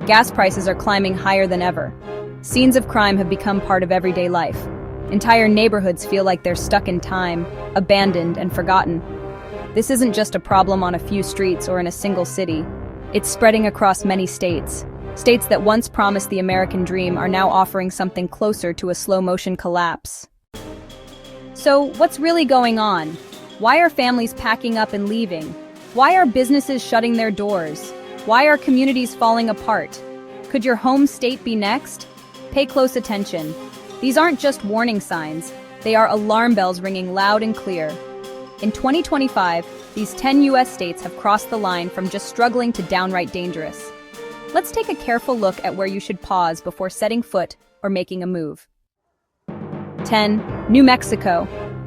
Gas prices are climbing higher than ever. Scenes of crime have become part of everyday life. Entire neighborhoods feel like they're stuck in time, abandoned and forgotten. This isn't just a problem on a few streets or in a single city. It's spreading across many states. States that once promised the American dream are now offering something closer to a slow-motion collapse. So, what's really going on? Why are families packing up and leaving? Why are businesses shutting their doors? Why are communities falling apart? Could your home state be next? Pay close attention. These aren't just warning signs, they are alarm bells ringing loud and clear. In 2025, these 10 US states have crossed the line from just struggling to downright dangerous. Let's take a careful look at where you should pause before setting foot or making a move. 10. New Mexico.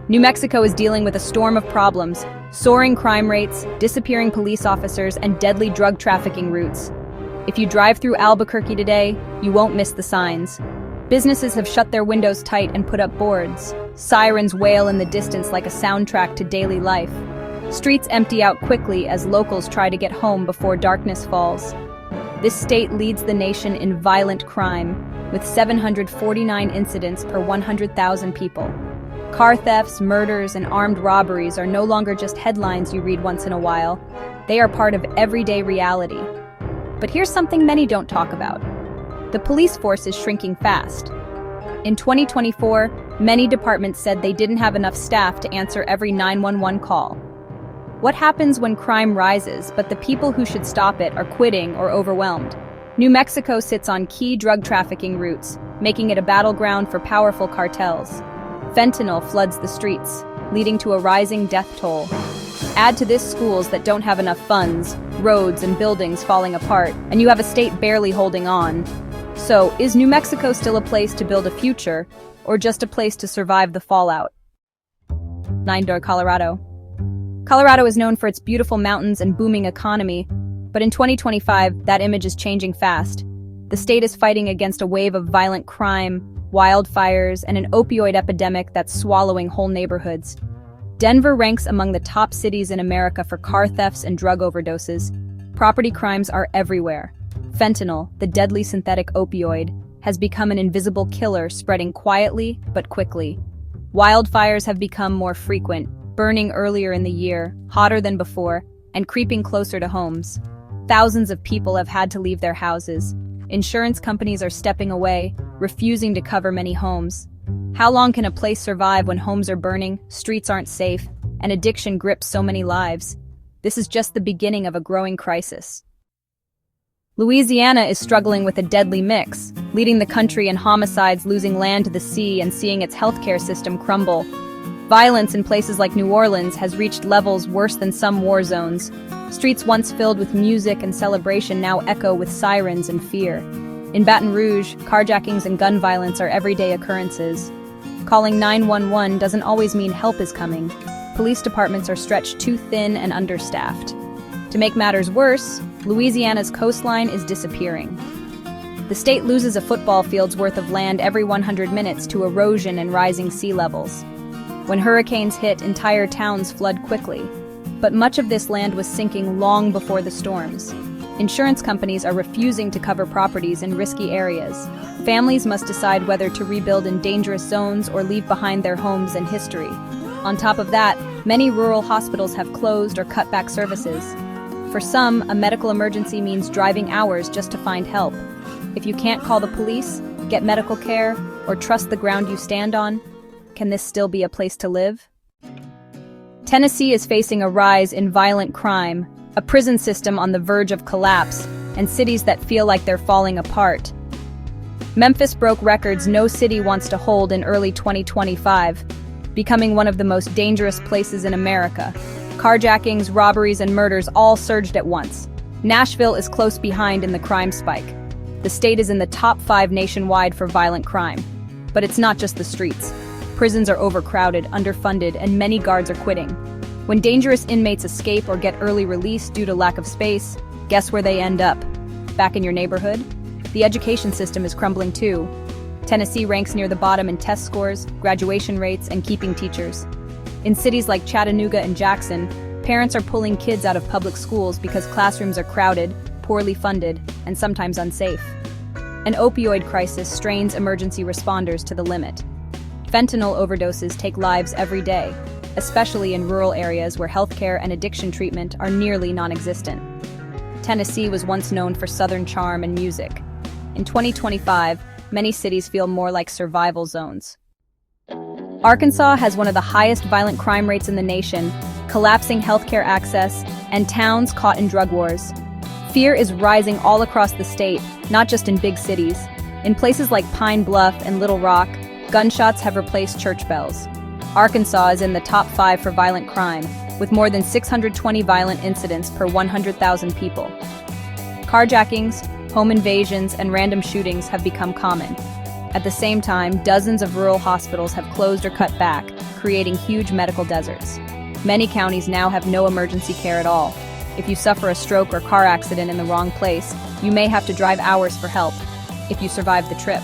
New Mexico is dealing with a storm of problems: soaring crime rates, disappearing police officers, and deadly drug trafficking routes. If you drive through Albuquerque today, you won't miss the signs. Businesses have shut their windows tight and put up boards. Sirens wail in the distance like a soundtrack to daily life. Streets empty out quickly as locals try to get home before darkness falls. This state leads the nation in violent crime, with 749 incidents per 100,000 people. Car thefts, murders, and armed robberies are no longer just headlines you read once in a while. They are part of everyday reality. But here's something many don't talk about. The police force is shrinking fast. In 2024, many departments said they didn't have enough staff to answer every 911 call. What happens when crime rises, but the people who should stop it are quitting or overwhelmed? New Mexico sits on key drug trafficking routes, making it a battleground for powerful cartels. Fentanyl floods the streets, leading to a rising death toll. Add to this schools that don't have enough funds, roads and buildings falling apart, and you have a state barely holding on. So, is New Mexico still a place to build a future, or just a place to survive the fallout? 9. Colorado. Colorado is known for its beautiful mountains and booming economy, but in 2025, that image is changing fast. The state is fighting against a wave of violent crime, wildfires, and an opioid epidemic that's swallowing whole neighborhoods. Denver ranks among the top cities in America for car thefts and drug overdoses. Property crimes are everywhere. Fentanyl, the deadly synthetic opioid, has become an invisible killer spreading quietly but quickly. Wildfires have become more frequent, burning earlier in the year, hotter than before, and creeping closer to homes. Thousands of people have had to leave their houses. Insurance companies are stepping away, refusing to cover many homes. How long can a place survive when homes are burning, streets aren't safe, and addiction grips so many lives? This is just the beginning of a growing crisis. Louisiana is struggling with a deadly mix, leading the country in homicides, losing land to the sea, and seeing its healthcare system crumble. Violence in places like New Orleans has reached levels worse than some war zones. Streets once filled with music and celebration now echo with sirens and fear. In Baton Rouge, carjackings and gun violence are everyday occurrences. Calling 911 doesn't always mean help is coming. Police departments are stretched too thin and understaffed. To make matters worse, Louisiana's coastline is disappearing. The state loses a football field's worth of land every 100 minutes to erosion and rising sea levels. When hurricanes hit, entire towns flood quickly. But much of this land was sinking long before the storms. Insurance companies are refusing to cover properties in risky areas. Families must decide whether to rebuild in dangerous zones or leave behind their homes and history. On top of that, many rural hospitals have closed or cut back services. For some, a medical emergency means driving hours just to find help. If you can't call the police, get medical care, or trust the ground you stand on, can this still be a place to live? Tennessee is facing a rise in violent crime, a prison system on the verge of collapse, and cities that feel like they're falling apart. Memphis broke records no city wants to hold in early 2025, becoming one of the most dangerous places in America. Carjackings, robberies, and murders all surged at once. Nashville is close behind in the crime spike. The state is in the top 5 nationwide for violent crime. But it's not just the streets. Prisons are overcrowded, underfunded, and many guards are quitting. When dangerous inmates escape or get early release due to lack of space, guess where they end up? Back in your neighborhood? The education system is crumbling too. Tennessee ranks near the bottom in test scores, graduation rates, and keeping teachers. In cities like Chattanooga and Jackson, parents are pulling kids out of public schools because classrooms are crowded, poorly funded, and sometimes unsafe. An opioid crisis strains emergency responders to the limit. Fentanyl overdoses take lives every day, especially in rural areas where healthcare and addiction treatment are nearly non-existent. Tennessee was once known for Southern charm and music. In 2025, many cities feel more like survival zones. Arkansas has one of the highest violent crime rates in the nation, collapsing healthcare access, and towns caught in drug wars. Fear is rising all across the state, not just in big cities. In places like Pine Bluff and Little Rock, gunshots have replaced church bells. Arkansas is in the top 5 for violent crime, with more than 620 violent incidents per 100,000 people. Carjackings, home invasions, and random shootings have become common. At the same time, dozens of rural hospitals have closed or cut back, creating huge medical deserts. Many counties now have no emergency care at all. If you suffer a stroke or car accident in the wrong place, you may have to drive hours for help, if you survive the trip.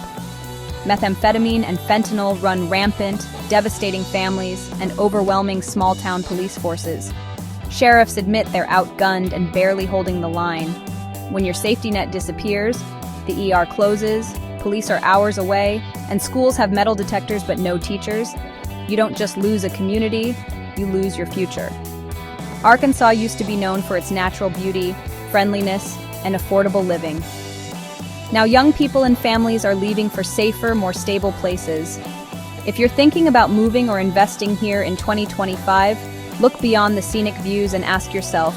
Methamphetamine and fentanyl run rampant, devastating families and overwhelming small-town police forces. Sheriffs admit they're outgunned and barely holding the line. When your safety net disappears, the ER closes, police are hours away, and schools have metal detectors but no teachers, you don't just lose a community, you lose your future. Arkansas used to be known for its natural beauty, friendliness, and affordable living. Now young people and families are leaving for safer, more stable places. If you're thinking about moving or investing here in 2025, look beyond the scenic views and ask yourself,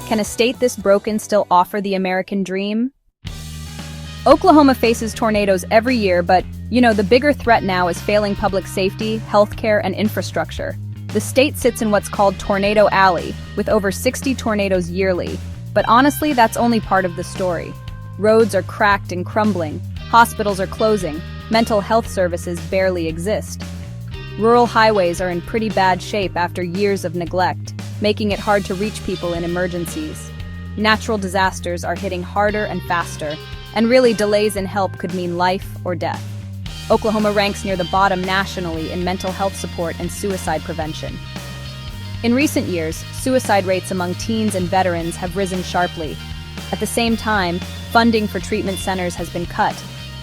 can a state this broken still offer the American dream? Oklahoma faces tornadoes every year, but, the bigger threat now is failing public safety, healthcare, and infrastructure. The state sits in what's called Tornado Alley, with over 60 tornadoes yearly. But honestly, that's only part of the story. Roads are cracked and crumbling, hospitals are closing, mental health services barely exist. Rural highways are in pretty bad shape after years of neglect, making it hard to reach people in emergencies. Natural disasters are hitting harder and faster, and really delays in help could mean life or death. Oklahoma ranks near the bottom nationally in mental health support and suicide prevention. In recent years, suicide rates among teens and veterans have risen sharply. At the same time, funding for treatment centers has been cut.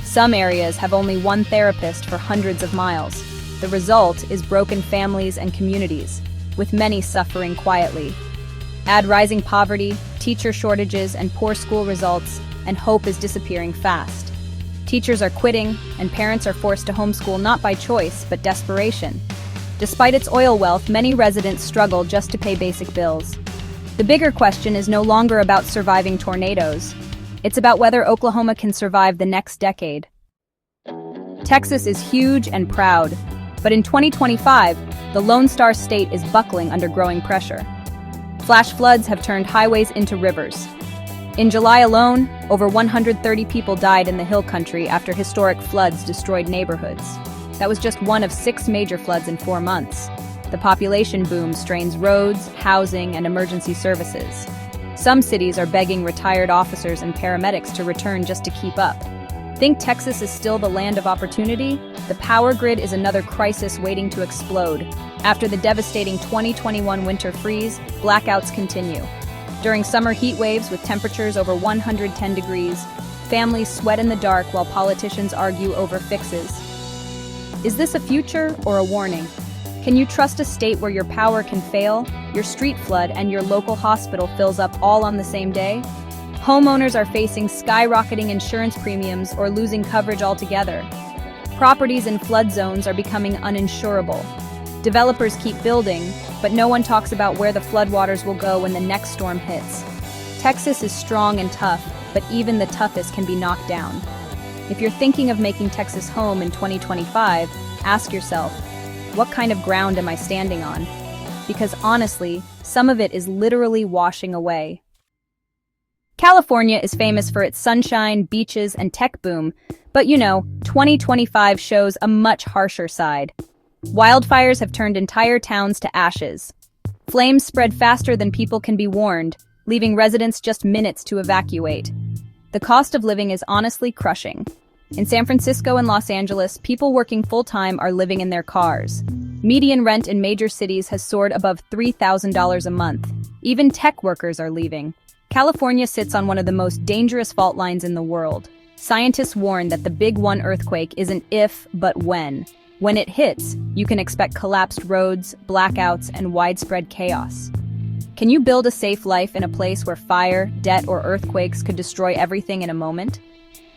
Some areas have only one therapist for hundreds of miles. The result is broken families and communities, with many suffering quietly. Add rising poverty, teacher shortages, and poor school results, and hope is disappearing fast. Teachers are quitting, and parents are forced to homeschool not by choice, but desperation. Despite its oil wealth, many residents struggle just to pay basic bills. The bigger question is no longer about surviving tornadoes. It's about whether Oklahoma can survive the next decade. Texas is huge and proud, but in 2025, the Lone Star State is buckling under growing pressure. Flash floods have turned highways into rivers. In July alone, over 130 people died in the Hill Country after historic floods destroyed neighborhoods. That was just one of 6 major floods in 4 months. The population boom strains roads, housing, and emergency services. Some cities are begging retired officers and paramedics to return just to keep up. Think Texas is still the land of opportunity? The power grid is another crisis waiting to explode. After the devastating 2021 winter freeze, blackouts continue. During summer heat waves with temperatures over 110 degrees, families sweat in the dark while politicians argue over fixes. Is this a future or a warning? Can you trust a state where your power can fail, your street flood, and your local hospital fills up all on the same day? Homeowners are facing skyrocketing insurance premiums or losing coverage altogether. Properties in flood zones are becoming uninsurable. Developers keep building, but no one talks about where the floodwaters will go when the next storm hits. Texas is strong and tough, but even the toughest can be knocked down. If you're thinking of making Texas home in 2025, ask yourself, what kind of ground am I standing on? Because honestly, some of it is literally washing away. California is famous for its sunshine, beaches, and tech boom, but 2025 shows a much harsher side. Wildfires have turned entire towns to ashes. Flames spread faster than people can be warned, leaving residents just minutes to evacuate. The cost of living is honestly crushing. In San Francisco and Los Angeles, people working full-time are living in their cars. Median rent in major cities has soared above $3,000 a month. Even tech workers are leaving. California sits on one of the most dangerous fault lines in the world. Scientists warn that the Big One earthquake isn't if, but when. When it hits, you can expect collapsed roads, blackouts, and widespread chaos. Can you build a safe life in a place where fire, debt, or earthquakes could destroy everything in a moment?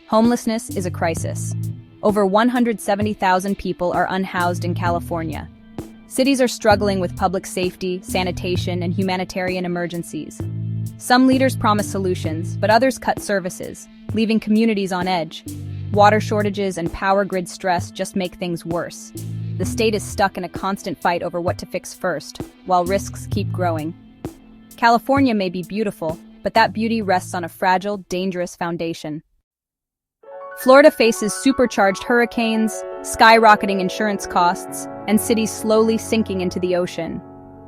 Homelessness is a crisis. Over 170,000 people are unhoused in California. Cities are struggling with public safety, sanitation, and humanitarian emergencies. Some leaders promise solutions, but others cut services, leaving communities on edge. Water shortages and power grid stress just make things worse. The state is stuck in a constant fight over what to fix first, while risks keep growing. California may be beautiful, but that beauty rests on a fragile, dangerous foundation. Florida faces supercharged hurricanes, skyrocketing insurance costs, and cities slowly sinking into the ocean.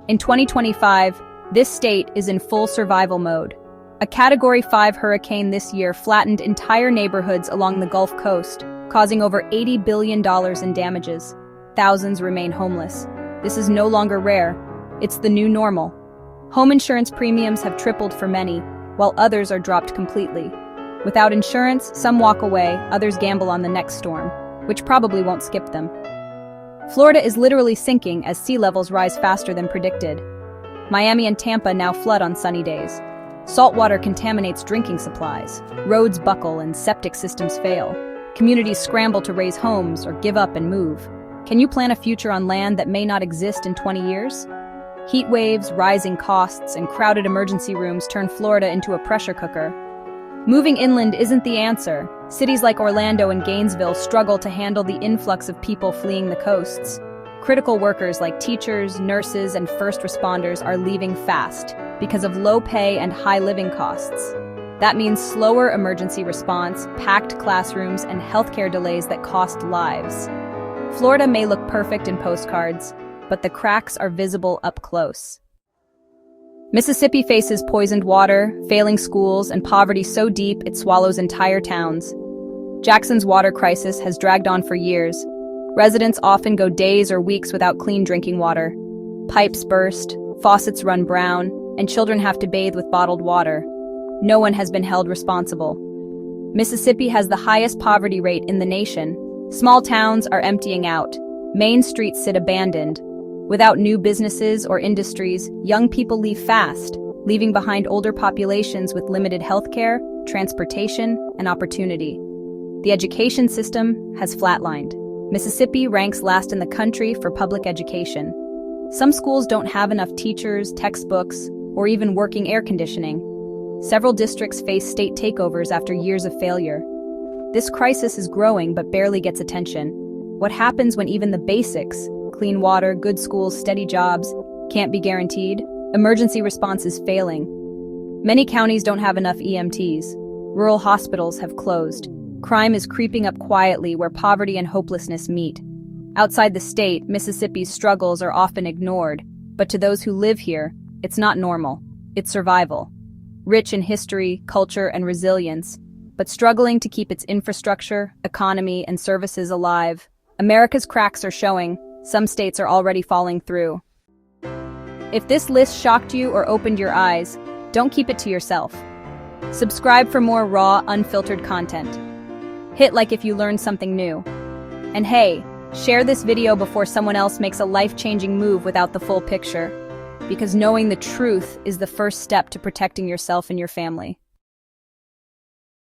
In 2025, this state is in full survival mode. A Category 5 hurricane this year flattened entire neighborhoods along the Gulf Coast, causing over $80 billion in damages. Thousands remain homeless. This is no longer rare. It's the new normal. Home insurance premiums have tripled for many, while others are dropped completely. Without insurance, some walk away, others gamble on the next storm, which probably won't skip them. Florida is literally sinking as sea levels rise faster than predicted. Miami and Tampa now flood on sunny days. Saltwater contaminates drinking supplies. Roads buckle and septic systems fail. Communities scramble to raise homes or give up and move. Can you plan a future on land that may not exist in 20 years? Heat waves, rising costs, and crowded emergency rooms turn Florida into a pressure cooker. Moving inland isn't the answer. Cities like Orlando and Gainesville struggle to handle the influx of people fleeing the coasts. Critical workers like teachers, nurses, and first responders are leaving fast because of low pay and high living costs. That means slower emergency response, packed classrooms, and healthcare delays that cost lives. Florida may look perfect in postcards, but the cracks are visible up close. Mississippi faces poisoned water, failing schools, and poverty so deep it swallows entire towns. Jackson's water crisis has dragged on for years. Residents often go days or weeks without clean drinking water. Pipes burst, faucets run brown, and children have to bathe with bottled water. No one has been held responsible. Mississippi has the highest poverty rate in the nation. Small towns are emptying out. Main streets sit abandoned. Without new businesses or industries, young people leave fast, leaving behind older populations with limited healthcare, transportation, and opportunity. The education system has flatlined. Mississippi ranks last in the country for public education. Some schools don't have enough teachers, textbooks, or even working air conditioning. Several districts face state takeovers after years of failure. This crisis is growing but barely gets attention. What happens when even the basics, clean water, good schools, steady jobs, can't be guaranteed? Emergency response is failing. Many counties don't have enough EMTs. Rural hospitals have closed. Crime is creeping up quietly where poverty and hopelessness meet. Outside the state, Mississippi's struggles are often ignored, but to those who live here, it's not normal. It's survival. Rich in history, culture, and resilience, but struggling to keep its infrastructure, economy, and services alive. America's cracks are showing. Some states are already falling through. If this list shocked you or opened your eyes, don't keep it to yourself. Subscribe for more raw, unfiltered content. Hit like if you learned something new. And hey, share this video before someone else makes a life-changing move without the full picture, because knowing the truth is the first step to protecting yourself and your family.